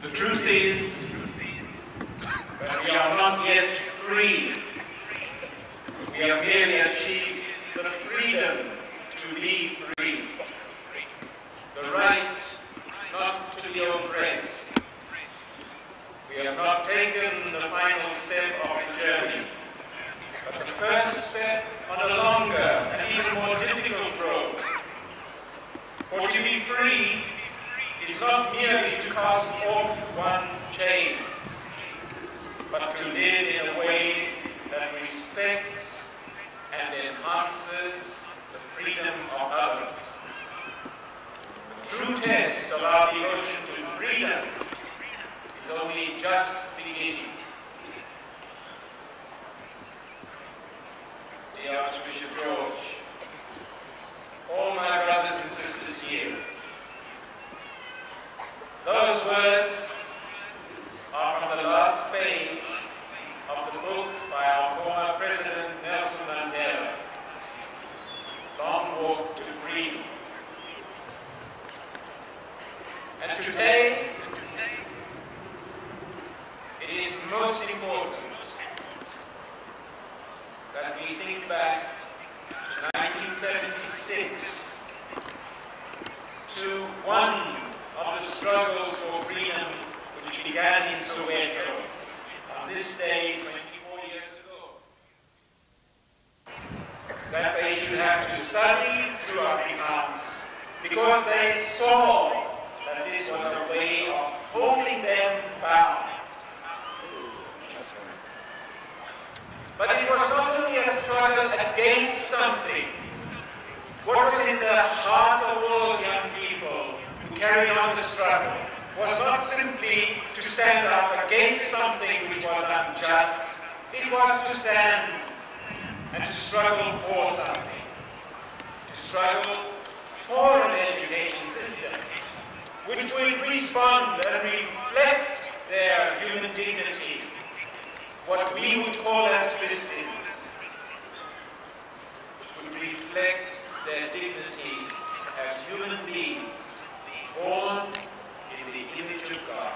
The truth is that we are not yet free. We have merely achieved the freedom to be free, the right not to be oppressed. We have not taken the final step of the journey, but the first step on a longer and even more difficult road. For to be free is not merely to cast off one's chains, but to live in a way that respects and enhances the freedom of others. The true test of our devotion to freedom is only just beginning. Dear Archbishop George, all my brothers and sisters here, those words are from the last page of the book by our former President Nelson Mandela, Long Walk to Freedom. And today, it is most important that we think back to 1976, to one of the struggles for freedom which began in Soweto on this day 24 years ago. That they should have to study through Afrikaans because they saw that this was a way of holding them bound. But it was not only a struggle against something. What was in the heart of all those young people who carried on the struggle was not simply to stand up against something which was unjust. It was to stand and to struggle for something. To struggle for an education system which would respond and reflect their human dignity, what we would call as Christians, would reflect their dignity as human beings, born in the image of God.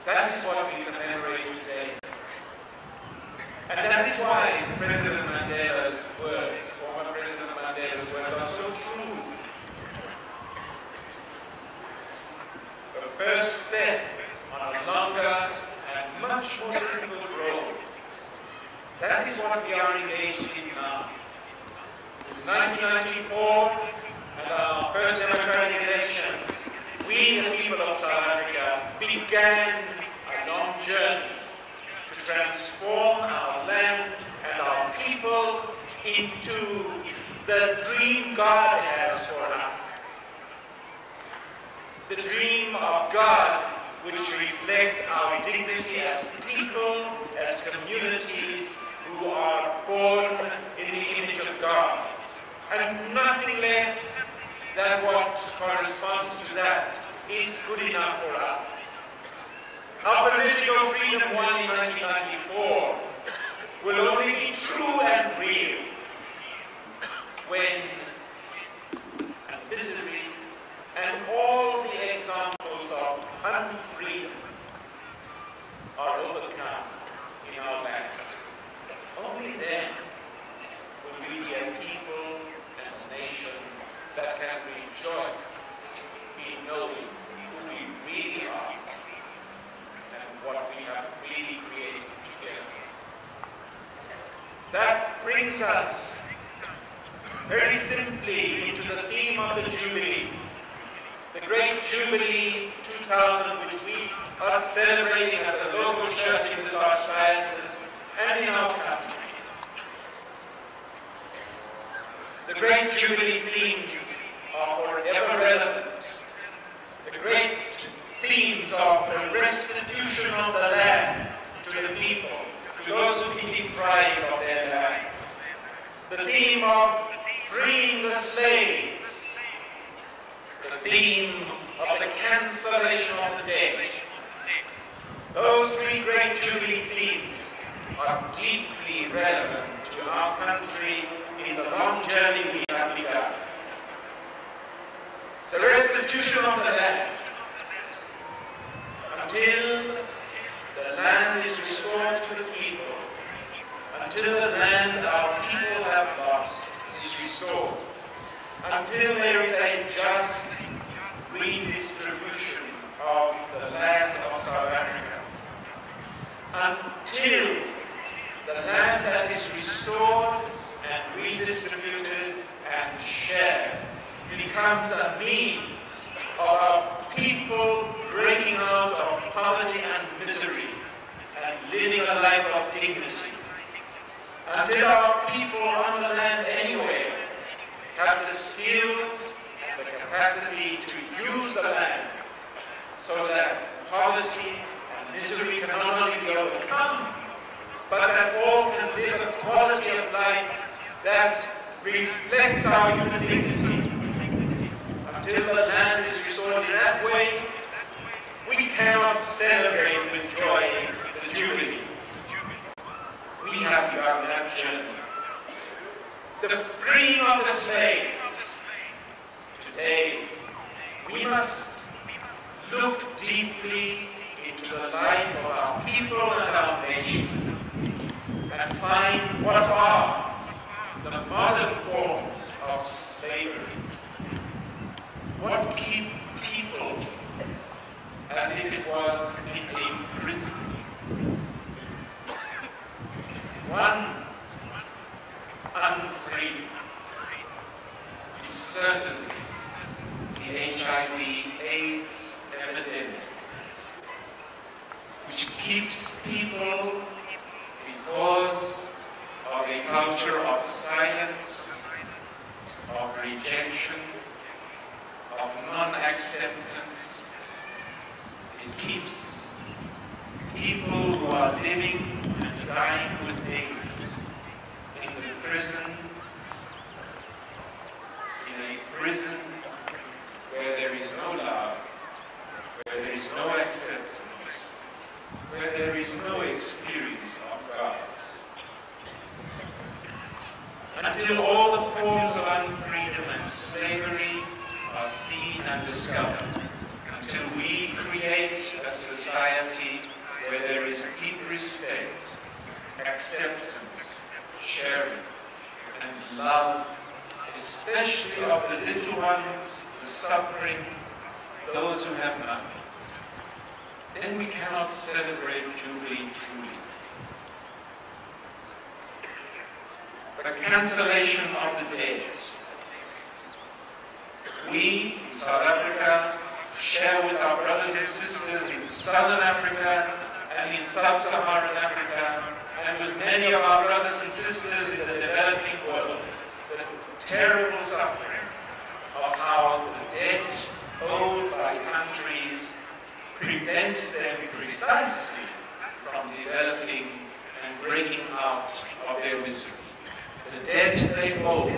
That is what we commemorate today. And that is why President Mandela's words, former President Mandela's words, are so true. The first step on a longer and much more difficult road. That is what we are engaged in now. In 1994 and our first democratic elections, we, the people of South Africa, began a long journey to transform our land and our people into the dream God has for us. The dream of God which reflects our dignity as people, as communities who are born in the image of God. And nothing less than what corresponds to that is good enough for us. Our political freedom won in 1994 will only be true and real when, and visibly, and all the examples of unfreedom are overcome in our land. Only then will we be a people and a nation that can rejoice in knowing who we really are and what we have really created together. That brings us very simply into the theme of the Jubilee. The great Jubilee 2000, which we are celebrating as a local church in this archdiocese and in our country. The great Jubilee themes are forever relevant. The great themes of the restitution of the land to the people, to those who have been deprived of their land. The theme of freeing the slaves. The theme of the cancellation of the debt. Those three great Jubilee themes are deeply relevant to our country in the long journey we have begun. The restitution of the land until the land is restored to the people, until the land our people have lost is restored, until there is a just redistribution of the land of South Africa, until the land that is restored and redistributed and shared becomes a means of our people breaking out of poverty and misery and living a life of dignity. Until our people on the land anywhere have the skills and the capacity to use the land so that poverty and misery can not only be overcome, but that all can live a quality of life that reflects our human dignity. Until the land is restored in that way, we cannot celebrate with joy the Jubilee. We have begun that journey. The freeing of the slaves. Today, we must look deeply into the life of our people and our nation and find what are the modern forms of slavery. What keep people as if it was in a prison? One unfree is certainly the HIV/AIDS epidemic, which keeps people because of a culture of silence, of rejection, of non-acceptance. It keeps people who are living and dying with AIDS in the prison, in a prison where there is no love, where there is no acceptance, where there is no experience of God. Until all the forms of unfreedom and slavery are seen and discovered, until we create a society where there is deep respect, acceptance, sharing, and love, especially of the little ones, the suffering, those who have none, then we cannot celebrate Jubilee truly. The cancellation of the dead. We, in South Africa, share with our brothers and sisters in Southern Africa and in Sub-Saharan Africa, and with many of our brothers and sisters in the developing world, the terrible suffering of how the debt owed by countries prevents them precisely from developing and breaking out of their misery. The debt they owe